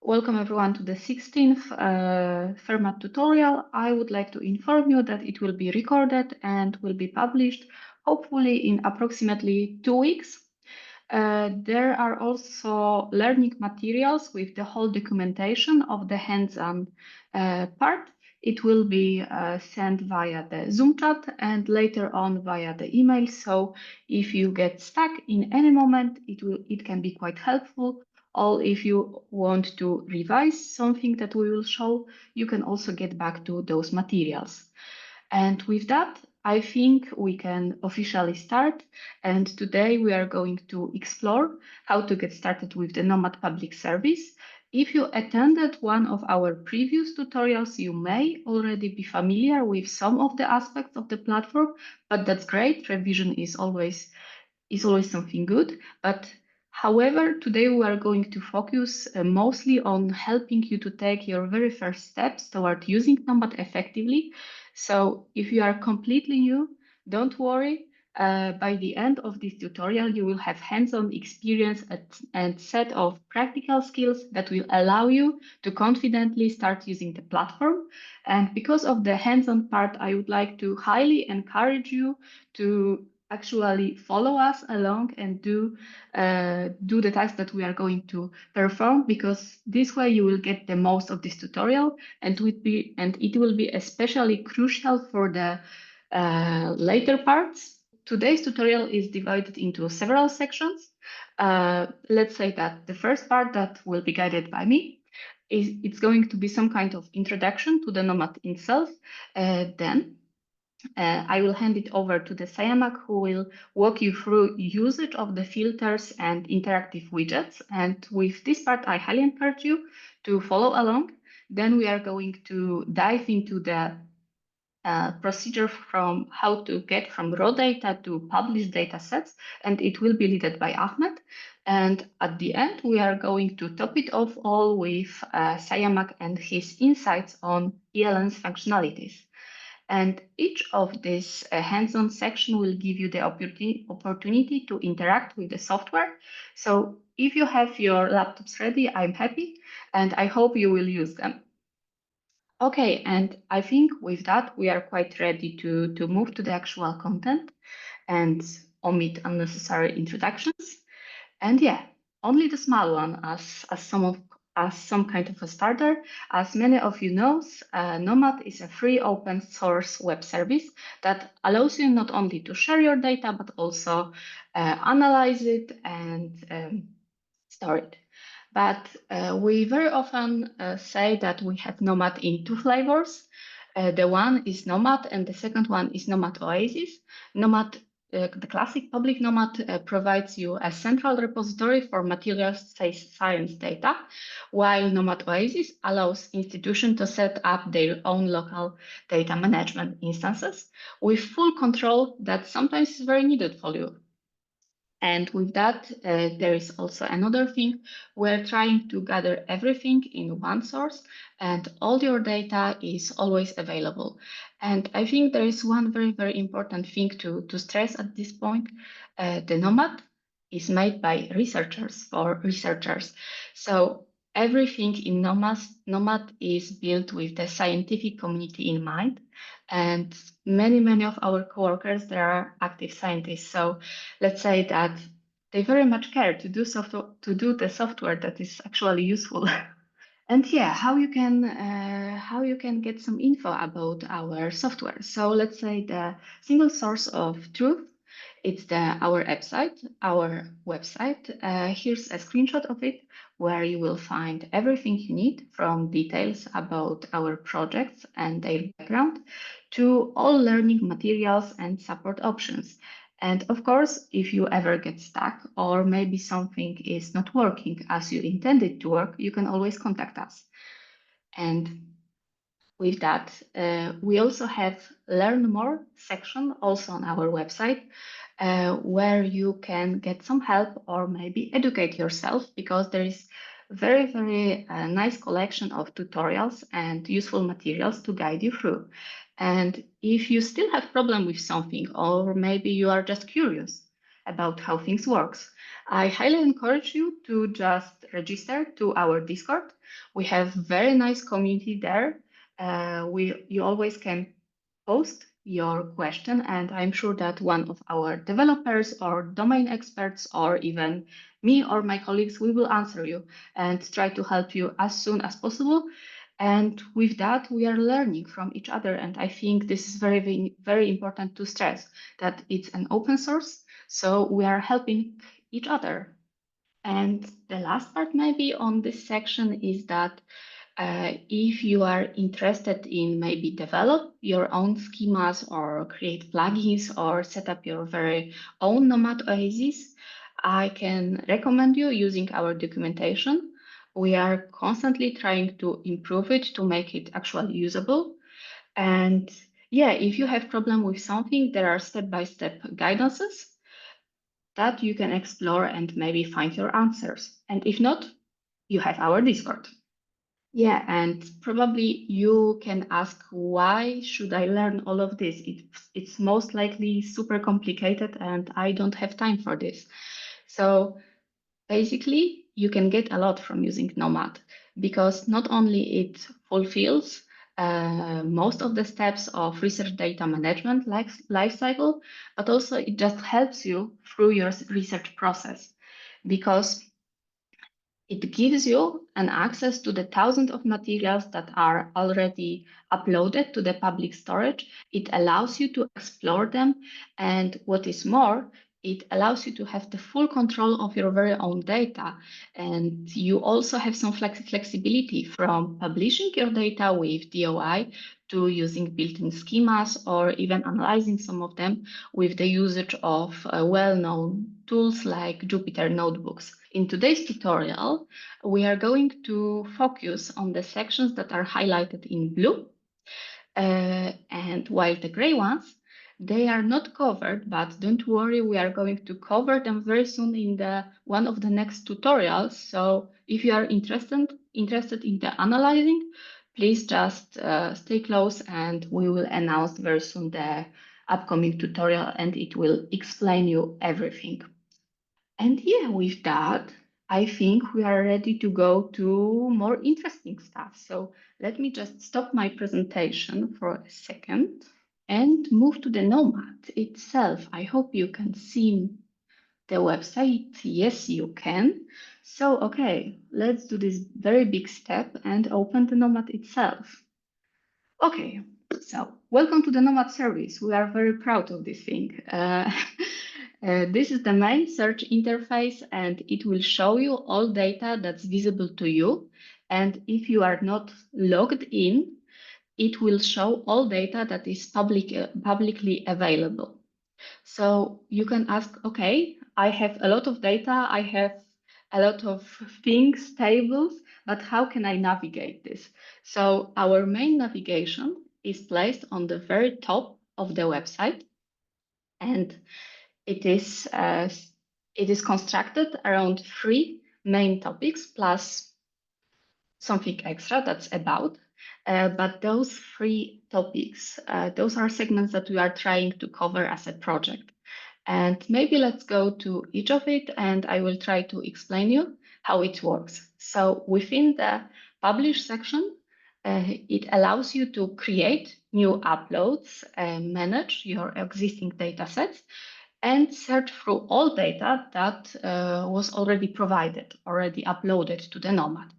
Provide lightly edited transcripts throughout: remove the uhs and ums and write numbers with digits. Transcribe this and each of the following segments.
Welcome everyone to the 16th FAIRmat tutorial. I would like to inform you that it will be recorded and will be published hopefully in approximately 2 weeks. There are also learning materials with the whole documentation of the hands-on part. It will be sent via the Zoom chat and later on via the email. So if you get stuck in any moment, it can be quite helpful. Or if you want to revise something that we will show, you can also get back to those materials. And with that, I think we can officially start. And today we are going to explore how to get started with the NOMAD public service. If you attended one of our previous tutorials, you may already be familiar with some of the aspects of the platform, but that's great. Revision is always something good. But however, today we are going to focus mostly on helping you to take your very first steps toward using NOMAD effectively. So if you are completely new, don't worry. By the end of this tutorial, you will have hands-on experience and set of practical skills that will allow you to confidently start using the platform. And because of the hands-on part, I would like to highly encourage you to actually follow us along and do the tasks that we are going to perform, because this way you will get the most of this tutorial, and it will be especially crucial for the later parts. Today's tutorial is divided into several sections. Let's say that the first part that will be guided by me it's going to be some kind of introduction to the NOMAD itself. Then I will hand it over to the Sayamak, who will walk you through usage of the filters and interactive widgets. And with this part, I highly encourage you to follow along. Then we are going to dive into the procedure from how to get from raw data to published data sets, and it will be led by Ahmed. And at the end, we are going to top it off all with Sayamak and his insights on ELN's functionalities. And each of these hands-on section will give you the opportunity to interact with the software. So if you have your laptops ready, I'm happy, and I hope you will use them. Okay, and I think with that, we are quite ready to move to the actual content and omit unnecessary introductions. And yeah, only the small one as some kind of a starter. As many of you know, NOMAD is a free open source web service that allows you not only to share your data, but also analyze it and store it. But we very often say that we have NOMAD in two flavors. The one is NOMAD and the second one is NOMAD Oasis. NOMAD the classic public NOMAD provides you a central repository for materials science data, while NOMAD Oasis allows institutions to set up their own local data management instances with full control that sometimes is very needed for you. And with that, there is also another thing. We're trying to gather everything in one source, and all your data is always available. And I think there is one very, very important thing to stress at this point. The NOMAD is made by researchers for researchers. So everything in NOMAD is built with the scientific community in mind. And many of our coworkers, they are active scientists. So let's say that they very much care to do the software that is actually useful. And yeah, how you can get some info about our software. So let's say the single source of truth, it's our website. Here's a screenshot of it, where you will find everything you need, from details about our projects and their background to all learning materials and support options. And of course, if you ever get stuck or maybe something is not working as you intended to work, you can always contact us. And with that, we also have Learn More section also on our website, where you can get some help or maybe educate yourself, because there is very nice collection of tutorials and useful materials to guide you through. And if you still have problem with something, or maybe you are just curious about how things works, I highly encourage you to just register to our Discord. We have very nice community there. You always can post your question, and I'm sure that one of our developers or domain experts or even me or my colleagues, we will answer you and try to help you as soon as possible. And with that, we are learning from each other. And I think this is very, very important to stress that it's an open source. So we are helping each other. And the last part maybe on this section is that if you are interested in maybe develop your own schemas or create plugins or set up your very own Nomad Oasis, I can recommend you using our documentation. We are constantly trying to improve it to make it actually usable. And yeah, if you have problem with something, there are step-by-step guidances that you can explore and maybe find your answers. And if not, you have our Discord. Yeah, and probably you can ask, why should I learn all of this? It's most likely super complicated and I don't have time for this. So basically, you can get a lot from using Nomad because not only it fulfills most of the steps of research data management lifecycle, but also it just helps you through your research process because it gives you an access to the thousands of materials that are already uploaded to the public storage. It allows you to explore them. And what is more, it allows you to have the full control of your very own data. And you also have some flexibility from publishing your data with DOI to using built-in schemas or even analyzing some of them with the usage of well-known tools like Jupyter Notebooks. In today's tutorial, we are going to focus on the sections that are highlighted in blue, and while the gray ones, they are not covered, but don't worry, we are going to cover them very soon in one of the next tutorials. So if you are interested in the analyzing, please just stay close and we will announce very soon the upcoming tutorial and it will explain you everything. And yeah, with that, I think we are ready to go to more interesting stuff. So let me just stop my presentation for a second and move to the Nomad itself. I hope you can see the website. Yes, you can. So, okay, let's do this very big step and open the Nomad itself. Okay, so welcome to the Nomad service. We are very proud of this thing. This is the main search interface and it will show you all data that's visible to you. And if you are not logged in, it will show all data that is publicly available. So you can ask, okay, I have a lot of data, I have a lot of things, tables, but how can I navigate this? So our main navigation is placed on the very top of the website, and it is constructed around three main topics plus something extra that's about. But those three topics, those are segments that we are trying to cover as a project. And maybe let's go to each of it and I will try to explain you how it works. So within the publish section, it allows you to create new uploads, manage your existing data sets, and search through all data that was already provided, already uploaded to the Nomad.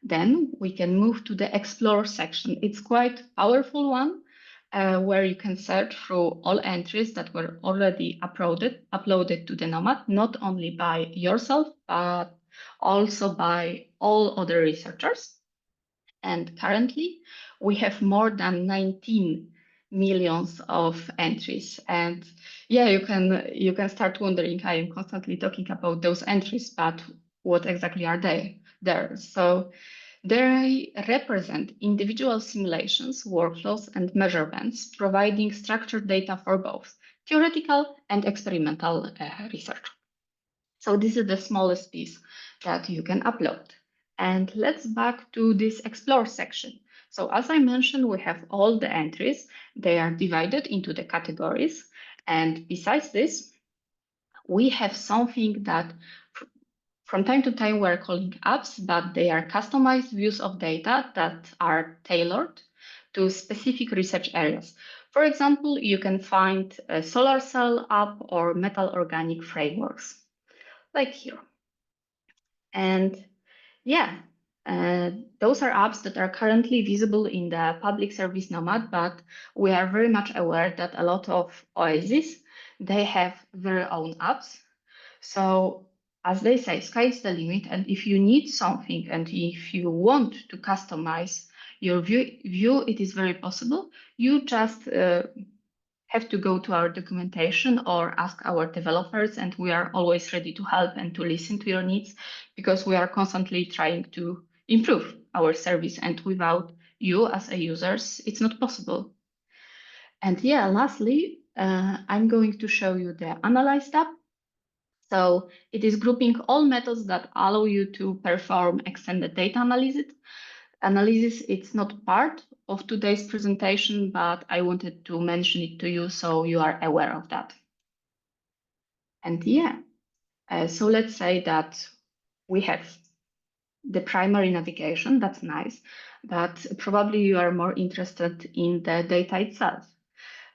Then we can move to the Explore section. It's quite a powerful one where you can search through all entries that were already uploaded to the Nomad, not only by yourself, but also by all other researchers. And currently, we have more than 19 millions of entries. And yeah, you can start wondering, I am constantly talking about those entries, but what exactly are they there? So they represent individual simulations, workflows, and measurements, providing structured data for both theoretical and experimental research. So this is the smallest piece that you can upload. And let's back to this Explore section. So as I mentioned, we have all the entries. They are divided into the categories. And besides this, we have something that from time to time we're calling apps, but they are customized views of data that are tailored to specific research areas. For example, you can find a solar cell app or metal organic frameworks, like here. And yeah, those are apps that are currently visible in the public service NOMAD, but we are very much aware that a lot of OASIS, they have their own apps. So as they say, sky is the limit. And if you need something and if you want to customize your view, it is very possible. You just have to go to our documentation or ask our developers, and we are always ready to help and to listen to your needs, because we are constantly trying to improve our service, and without you as a users, it's not possible. And yeah, lastly, I'm going to show you the Analyze tab. So it is grouping all methods that allow you to perform extended data analysis. It's not part of today's presentation, but I wanted to mention it to you so you are aware of that. And yeah, so let's say that we have the primary navigation, that's nice, but probably you are more interested in the data itself.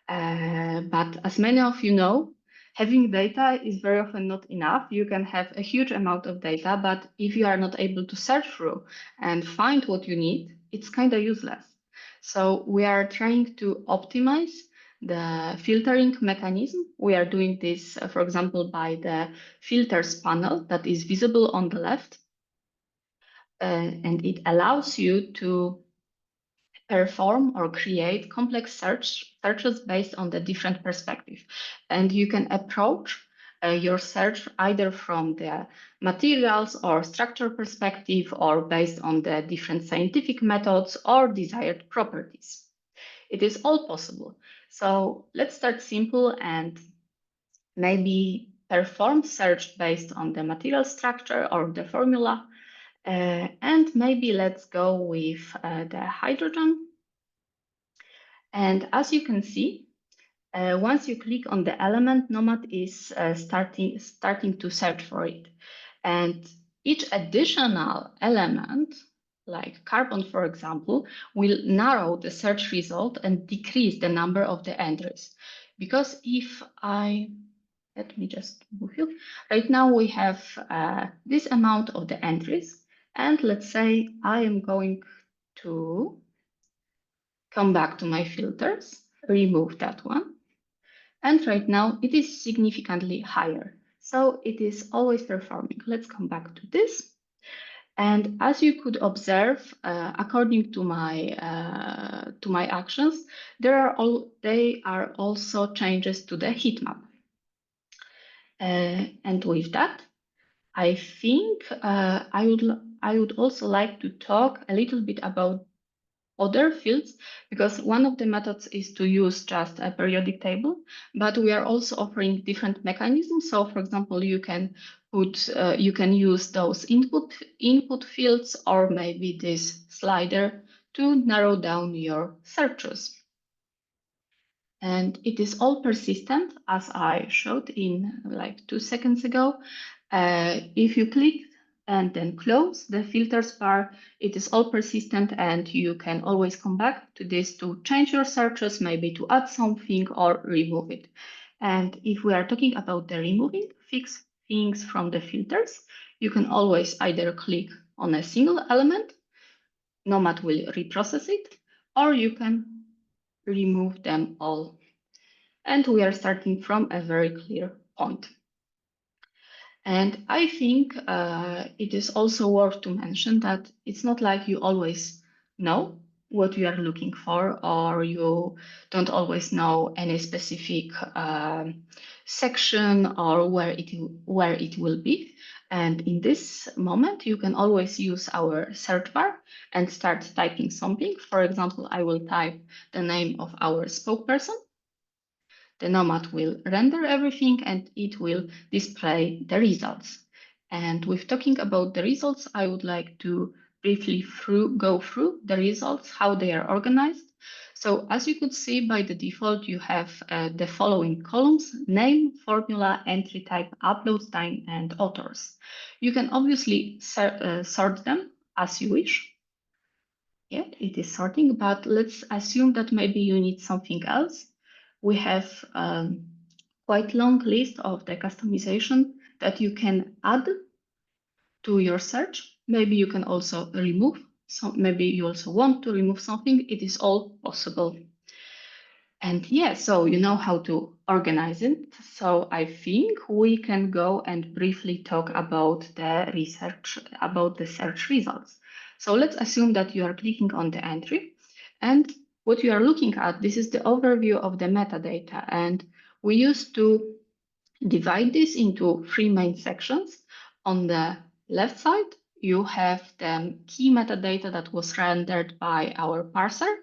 But as many of you know, having data is very often not enough. You can have a huge amount of data, but if you are not able to search through and find what you need, it's kind of useless. So we are trying to optimize the filtering mechanism. We are doing this, for example, by the filters panel that is visible on the left. And it allows you to perform or create complex searches based on the different perspective. And you can approach your search either from the materials or structure perspective, or based on the different scientific methods or desired properties. It is all possible. So let's start simple and maybe perform search based on the material structure or the formula. And maybe let's go with the hydrogen. And as you can see, once you click on the element, NOMAD is starting to search for it. And each additional element, like carbon, for example, will narrow the search result and decrease the number of the entries. Because if let me just move you. Right now we have this amount of the entries. And let's say I am going to come back to my filters, remove that one. And right now it is significantly higher. So it is always performing. Let's come back to this. And as you could observe, according to my actions, they are also changes to the heat map. And with that, I think I would also like to talk a little bit about other fields, because one of the methods is to use just a periodic table, but we are also offering different mechanisms. So for example, you can use those input fields, or maybe this slider, to narrow down your searches. And it is all persistent, as I showed in like 2 seconds ago. If you click and then close the filters bar, it is all persistent, and you can always come back to this to change your searches, maybe to add something or remove it. And if we are talking about the removing fixed things from the filters, you can always either click on a single element, NOMAD will reprocess it, or you can remove them all. And we are starting from a very clear point. And I think it is also worth to mention that it's not like you always know what you are looking for, or you don't always know any specific section or where it will be. And in this moment, you can always use our search bar and start typing something. For example, I will type the name of our spokesperson. The NOMAD will render everything and it will display the results. And with talking about the results, I would like to briefly go through the results, how they are organized. So as you could see, by the default, you have the following columns: name, formula, entry type, upload time, and authors. You can obviously sort them as you wish. Yeah, it is sorting, but let's assume that maybe you need something else. We have quite long list of the customization that you can add to your search. Maybe you can also remove some, maybe you also want to remove something. It is all possible. And yeah, so you know how to organize it. So I think we can go and briefly talk about the research, about the search results. So let's assume that you are clicking on the entry, and what you are looking at, this is the overview of the metadata. And we used to divide this into three main sections. On the left side, you have the key metadata that was rendered by our parser.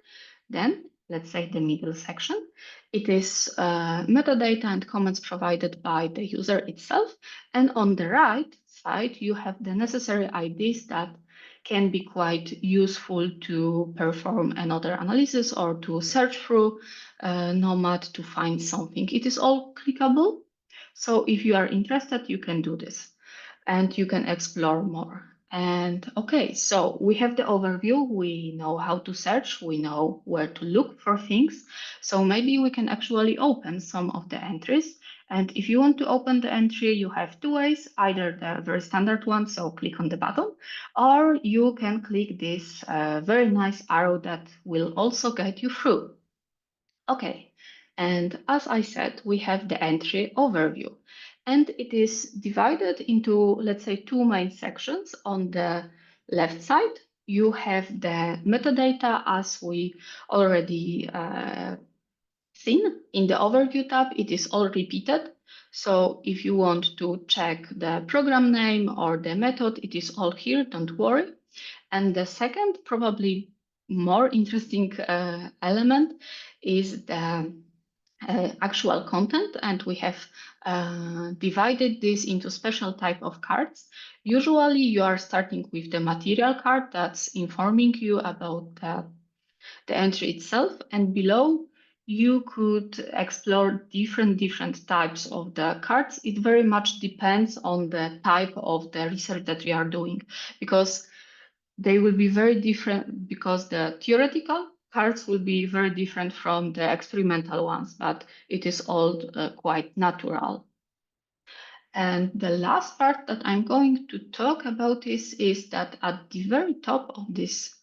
Then, let's say the middle section, it is metadata and comments provided by the user itself. And on the right side, you have the necessary IDs that can be quite useful to perform another analysis or to search through NOMAD to find something. It is all clickable. So if you are interested, you can do this and you can explore more. And okay, so we have the overview. We know how to search. We know where to look for things. So maybe we can actually open some of the entries. And if you want to open the entry, you have two ways, either the very standard one, so click on the button, or you can click this very nice arrow that will also guide you through. Okay, and as I said, we have the entry overview, and it is divided into, let's say, two main sections. On the left side, you have the metadata as we already seen in the overview tab. It is all repeated. So if you want to check the program name or the method, it is all here, don't worry. And the second, probably more interesting element is the actual content, and we have divided this into special type of cards. Usually you are starting with the material card that's informing you about the entry itself, and below you could explore different types of the cards. It very much depends on the type of the research that we are doing, because they will be very different, because the theoretical cards will be very different from the experimental ones, but it is all quite natural. And the last part that I'm going to talk about is that at the very top of this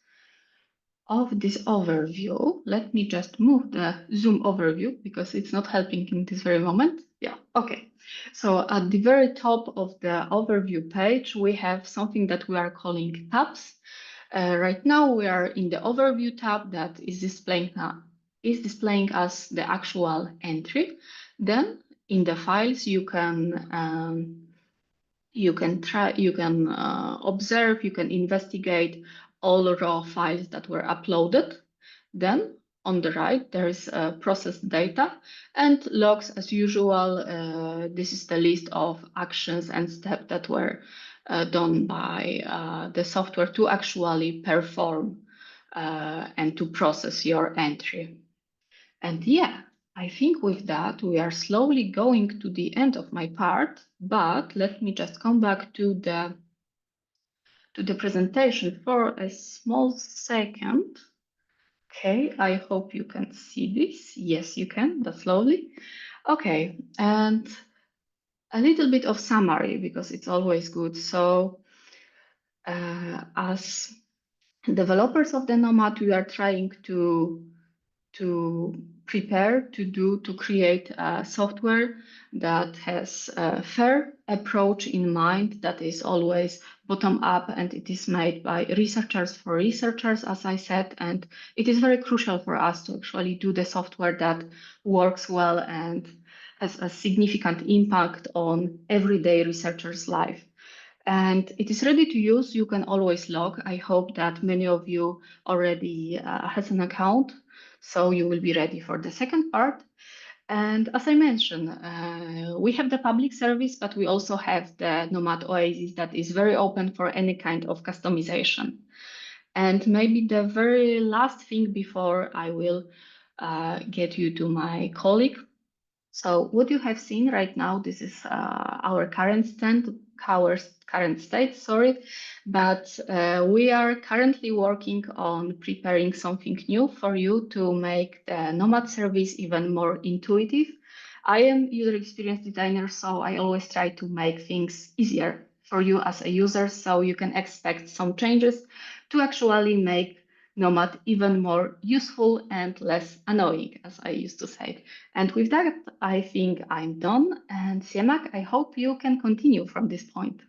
overview, let me just move the zoom overview because it's not helping in this very moment. Yeah, okay. So at the very top of the overview page, we have something that we are calling tabs. Right now we are in the overview tab that is displaying us the actual entry. Then in the files you can observe, you can investigate all raw files that were uploaded. Then on the right, there is processed data and logs as usual. This is the list of actions and steps that were done by the software to actually perform and to process your entry. And yeah, I think with that, we are slowly going to the end of my part, but let me just come back to the presentation for a small second. Okay, I hope you can see this. Yes, you can. That's lovely. Okay, and a little bit of summary because it's always good. So as developers of the NOMAD, we are trying to prepare to create a software that has a fair approach in mind, that is always bottom up, and it is made by researchers for researchers, as I said, and it is very crucial for us to actually do the software that works well and has a significant impact on everyday researchers' life. And it is ready to use. You can always log. I hope that many of you already has an account, so you will be ready for the second part. And as I mentioned, we have the public service, but we also have the Nomad Oasis that is very open for any kind of customization. And maybe the very last thing before I will get you to my colleague. So what you have seen right now, this is our current state, sorry, but we are currently working on preparing something new for you to make the Nomad service even more intuitive. I am user experience designer, so I always try to make things easier for you as a user, so you can expect some changes to actually make Nomad even more useful and less annoying, as I used to say. And with that, I think I'm done. And Siemak, I hope you can continue from this point.